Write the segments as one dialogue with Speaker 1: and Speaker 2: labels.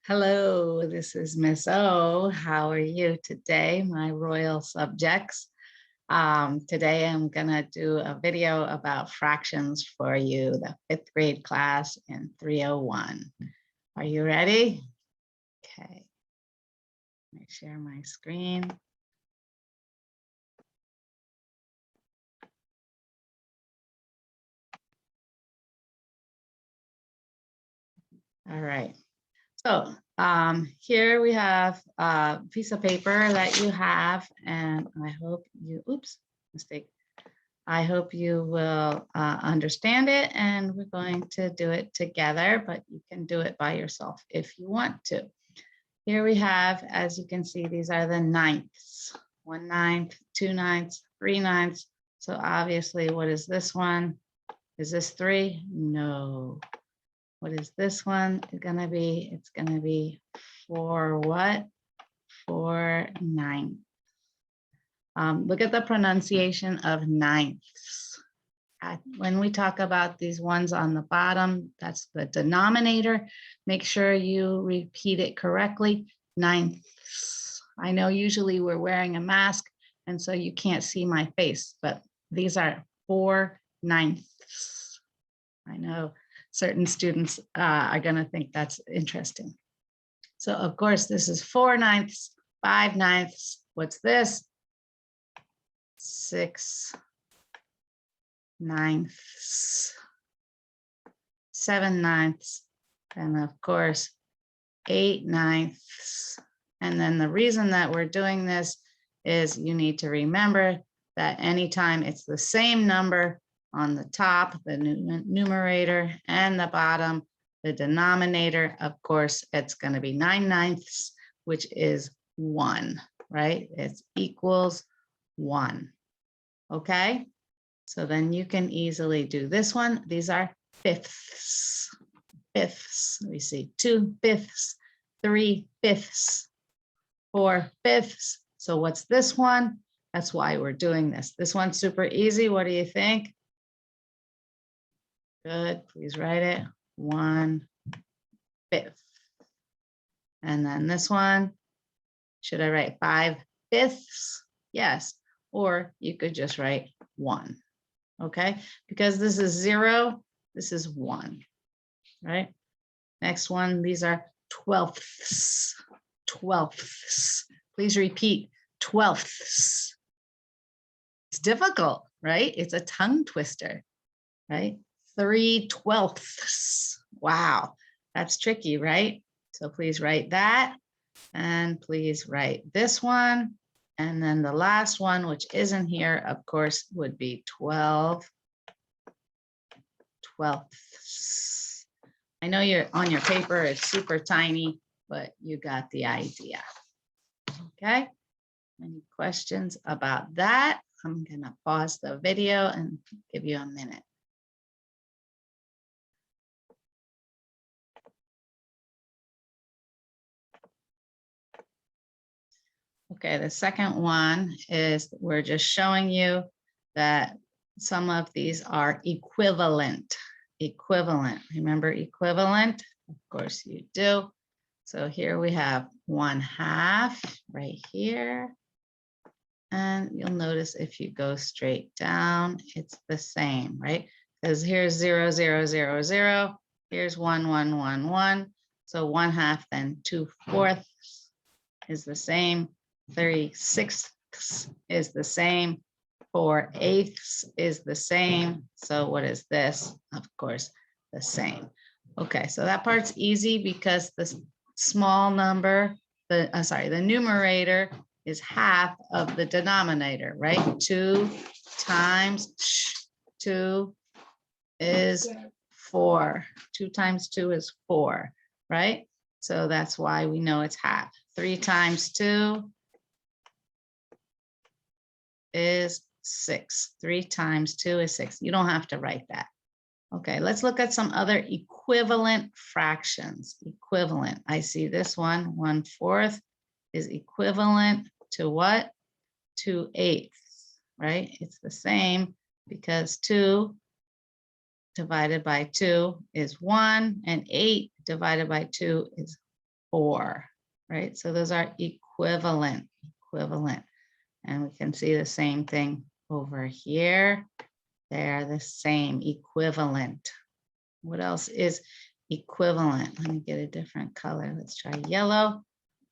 Speaker 1: Hello, this is Miss O. How are you today, my royal subjects? Today I'm gonna do a video about fractions for you, the 5th grade class in 301. Are you ready? Okay, let me share my screen. All right. So here we have a piece of paper that you have, and I hope you, oops, mistake. I hope you will understand it, and we're going to do it together, but you can do it by yourself if you want to. Here we have, as you can see, these are the ninths. 1/9, 2/9, 3/9. So obviously, what is this one? Is this 3? No. What is this one gonna be? It's gonna be 4 what? 4/9. Look at the pronunciation of ninths. When we talk about these ones on the bottom, that's the denominator. Make sure you repeat it correctly. Ninths. I know usually we're wearing a mask, and so you can't see my face, but these are 4/9. I know certain students are going to think that's interesting. So of course, this is 4/9, 5/9. What's this? 6/9, 7/9, and of course 8/9. And then the reason that we're doing this is you need to remember that anytime it's the same number on the top, the numerator, and the bottom, the denominator, of course, it's going to be 9/9, which is 1, right? It's equals 1. Okay, so then you can easily do this one. These are fifths. Fifths. We see 2/5, 3/5, 4/5. So what's this one? That's why we're doing this. This one's super easy. What do you think? Good. Please write it. 1/5. And then this one, should I write 5/5? Yes. Or you could just write 1. Okay, because this is 0, this is 1, right? Next one, these are 12ths. 12ths. Please repeat, 12ths. It's difficult, right? It's a tongue twister, right? 3/12ths. Wow, that's tricky, right? So please write that, and please write this one. And then the last one, which isn't here, of course, would be 12/12ths. I know you're on your paper, it's super tiny, but you got the idea. Okay, any questions about that? I'm gonna pause the video and give you a minute. Okay, the second one is we're just showing you that some of these are equivalent. Equivalent. Remember equivalent? Of course you do. So here we have 1/2 right here. And you'll notice if you go straight down, it's the same, right? Because here's 0, 0, 0, 0. Here's 1, 1, 1, 1. So 1/2 then 2/4 is the same. 3/6 is the same. 4/8 is the same. So what is this? Of course, the same. Okay, so that part's easy because the small number, the numerator is half of the denominator, right? 2 times 2 is 4. 2 times 2 is 4, right? So that's why we know it's half. 3 times 2 is 6. 3 times 2 is 6. You don't have to write that. Okay, let's look at some other equivalent fractions. Equivalent. I see this one, 1/4 is equivalent to what? 2/8, right? It's the same because 2 divided by 2 is 1, and 8 divided by 2 is 4, right? So those are equivalent. And we can see the same thing over here. They are the same, equivalent. What else is equivalent? Let me get a different color. Let's try yellow.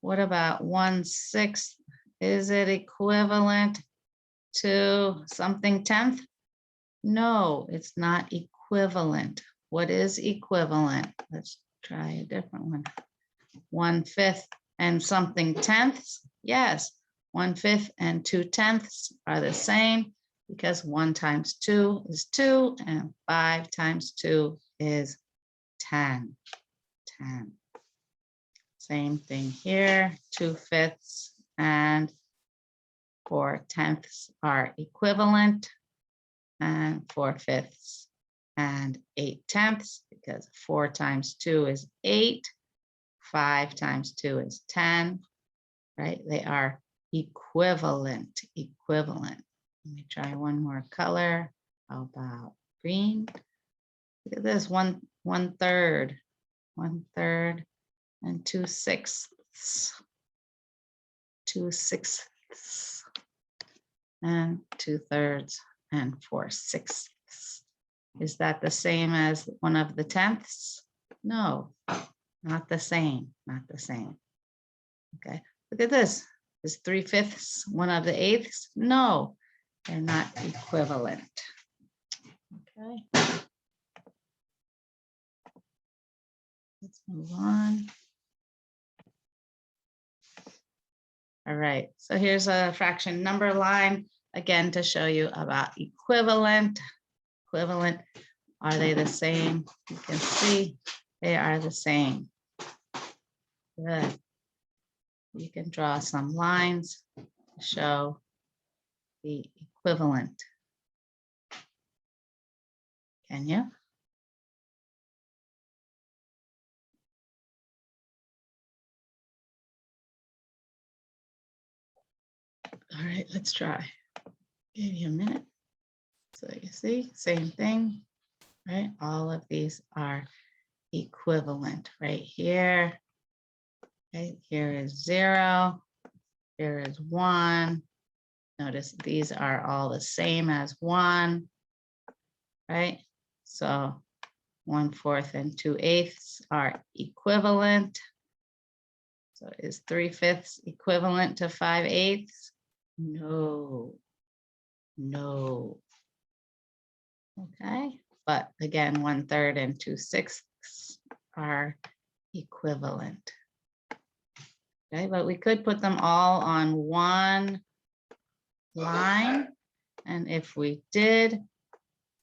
Speaker 1: What about 1/6? Is it equivalent to something 10th? No, it's not equivalent. What is equivalent? Let's try a different one. 1/5 and something tenths? Yes, 1/5 and 2/10 are the same because 1 times 2 is 2 and 5 times 2 is 10. 10. Same thing here, 2/5 and 4/10 are equivalent, and 4/5 and 8/10 because 4 times 2 is 8, 5 times 2 is 10, right? They are equivalent. Let me try one more color. How about green? Look at this, 1/3 and 2/6. 2/6 and 2/3 and 4/6. Is that the same as one of the tenths? No, not the same, Okay, look at this. Is 3/5 one of the eighths? No, they're not equivalent. Okay. Let's move on. All right, so here's a fraction number line, again, to show you about equivalent. Are they the same? You can see they are the same. Good. You can draw some lines to show the equivalent. Can you? All right, let's try. Give you a minute. So you see, same thing, right? All of these are equivalent right here. Right here is 0. Here is 1. Notice these are all the same as 1, right? So 1/4 and 2/8 are equivalent. So is 3/5 equivalent to 5/8? No. Okay, but again, 1/3 and 2/6 are equivalent. Okay, but we could put them all on one line. And if we did,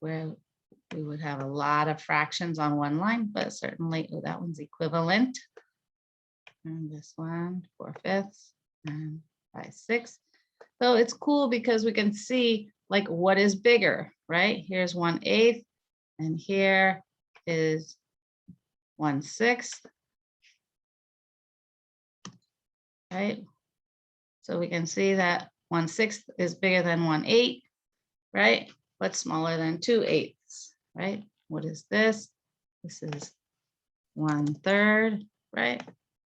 Speaker 1: we would have a lot of fractions on one line, but certainly that one's equivalent. And this one, 4/5 and 5/6. So it's cool because we can see like what is bigger, right? Here's 1/8 and here is 1/6. Right? So we can see that 1/6 is bigger than 1/8, right? But smaller than 2/8, right? What is this? This is 1/3, right?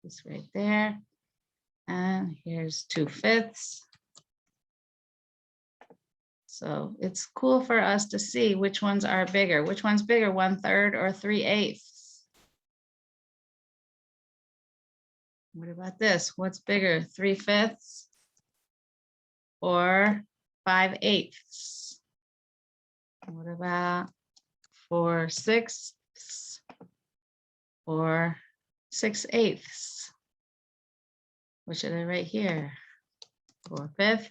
Speaker 1: This right there. And here's 2/5. So it's cool for us to see which ones are bigger. Which one's bigger, 1/3 or 3/8? What about this? What's bigger, 3/5 or 5/8? What about 4/6 or 6/8? What should I write here? 4/5.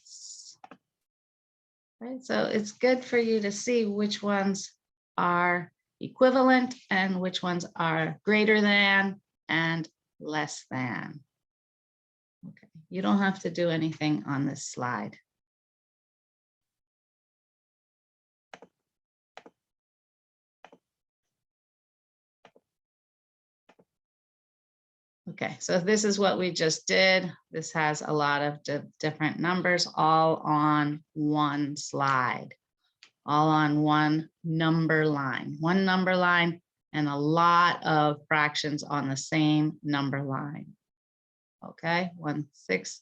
Speaker 1: Right, so it's good for you to see which ones are equivalent and which ones are greater than and less than. Okay, you don't have to do anything on this slide. Okay, so this is what we just did. This has a lot of different numbers all on one slide, all on one number line and a lot of fractions on the same number line. okay, 1/6,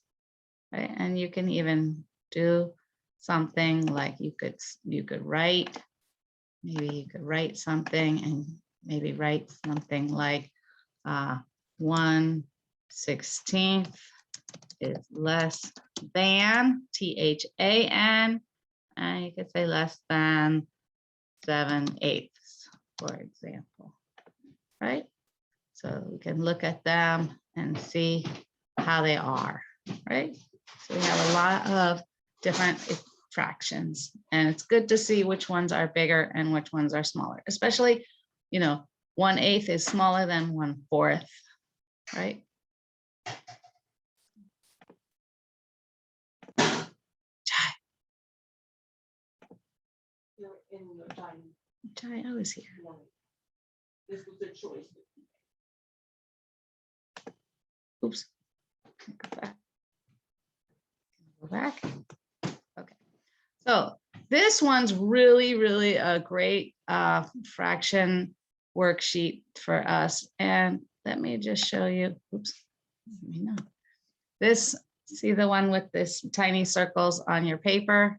Speaker 1: right? And you can even do something like you could write, maybe you could write something and maybe write something like 1/16 is less than, THAN, and you could say less than 7/8, for example, right? So we can look at them and see how they are, right? So we have a lot of different fractions, and it's good to see which ones are bigger and which ones are smaller, especially, 1/8 is smaller than 1/4, right? Chai, I was here.
Speaker 2: This was a choice.
Speaker 1: Oops. Go back. Okay. So this one's really a great fraction worksheet for us. And let me just show you. Oops. Let me know. This, see the one with this tiny circles on your paper?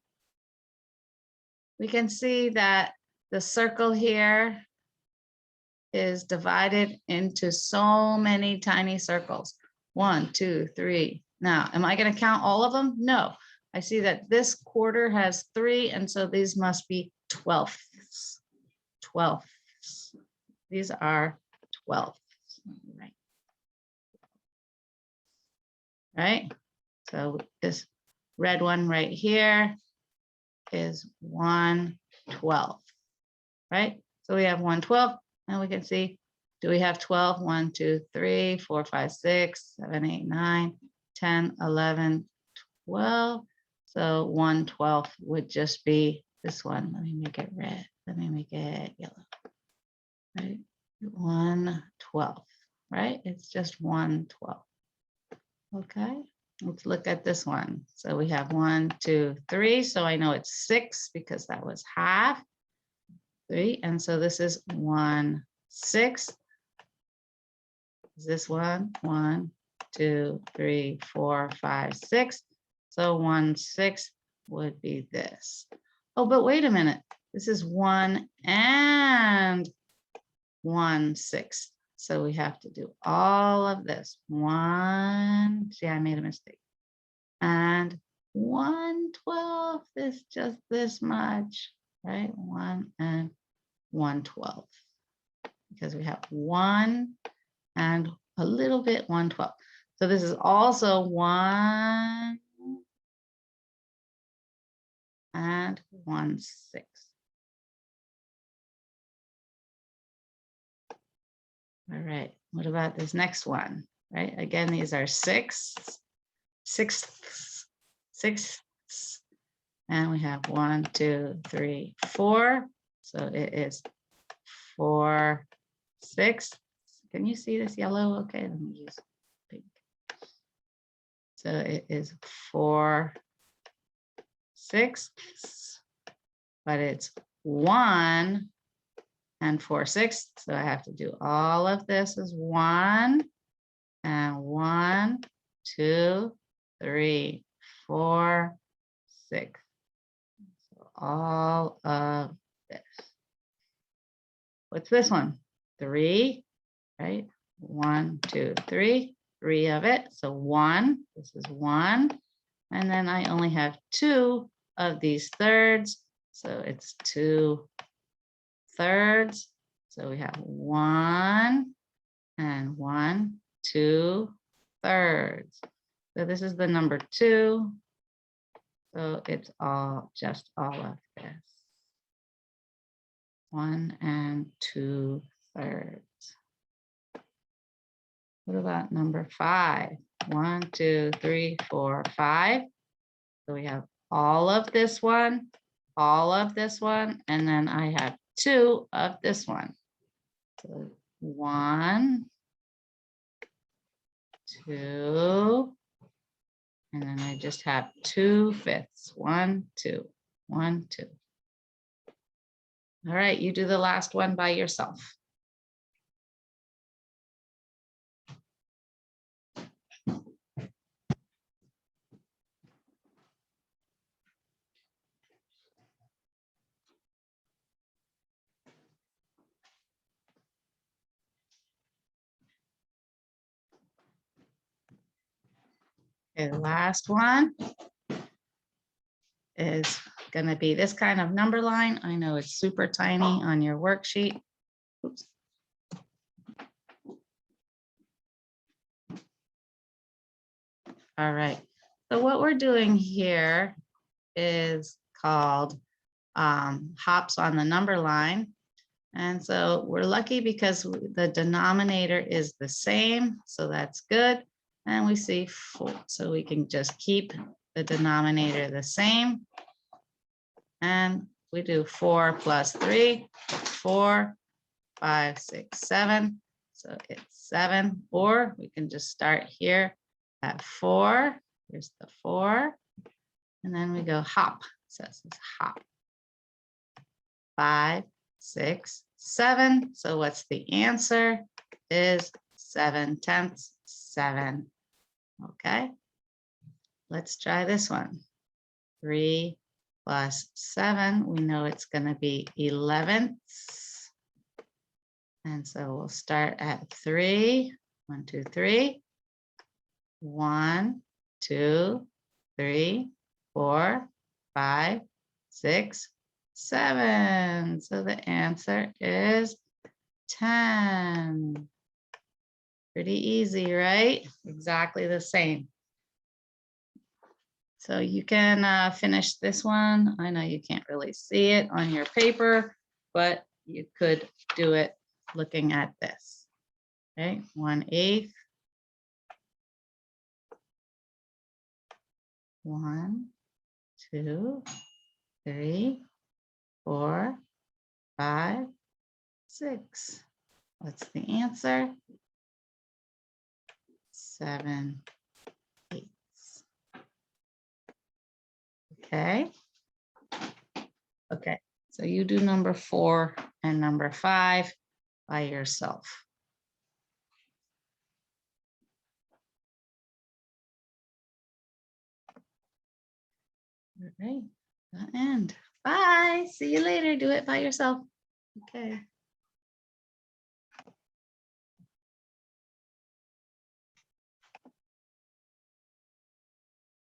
Speaker 1: We can see that the circle here is divided into so many tiny circles. 1, 2, 3. Now, am I going to count all of them? No. I see that this quarter has 3, and so these must be 12ths. 12ths. These are 12ths. Right? So this red one right here is 1/12. Right? So we have 1/12, and we can see, do we have 12? 1, 2, 3, 4, 5, 6, 7, 8, 9, 10, 11, 12. So 1/12 would just be this one. Let me make it red. Let me make it yellow. Right? 1/12. Right? It's just 1/12. Okay. Let's look at this one. So we have 1, 2, 3. So I know it's 6 because that was half. 3. And so this is 1/6. Is this one? 1, 2, 3, 4, 5, 6. So 1/6 would be this. Oh, but wait a minute. This is 1 and 1/6. So we have to do all of this. 1, see, I made a mistake. And 1/12 is just this much, right? 1 and 1/12. Because we have 1 and a little bit 1/12. So this is also 1 and 1/6. All right, what about this next one, right? Again, these are sixths, and we have 1, 2, 3, 4. So it is 4/6. Can you see this yellow? Okay, let me use pink. So it is 4/6, but it's 1 and 4/6. So I have to do all of this as 1 and 1, 2, 3, 4, 6. So all of this. What's this one? 3, right? 1, 2, 3, 3 of it. So 1, this is 1. And then I only have 2 of these thirds. So it's 2/3. So we have 1 and 1, 2/3. So this is the number 2. So it's just all of this. 1 and 2/3. What about number 5? 1, 2, 3, 4, 5. So we have all of this one, all of this one, and then I have 2 of this one. So 1, 2, and then I just have 2/5. 1, 2, 1, 2. All right, you do the last one by yourself. Okay, the last one is going to be this kind of number line. I know it's super tiny on your worksheet. Oops. All right, so what we're doing here is called hops on the number line. And so we're lucky because the denominator is the same, so that's good. And we see 4, so we can just keep the denominator the same. And we do 4 plus 3, 4, 5, 6, 7. So it's 7, or we can just start here at 4. Here's the 4. And then we go hop. So this is hop. 5, 6, 7. So what's the answer? Is 7/10, 7. Okay. Let's try this one. 3 plus 7. We know it's going to be 11ths. And so we'll start at 3. 1, 2, 3. 1, 2, 3, 4, 5, 6, 7. So the answer is 10. Pretty easy, right? Exactly the same. So you can finish this one. I know you can't really see it on your paper, but you could do it looking at this. Okay, 1/8. 1, 2, 3, 4, 5, 6. What's the answer? 7/8. Okay. Okay. So you do number 4 and number 5 by yourself. All right. The end. Bye. See you later. Do it by yourself. Okay.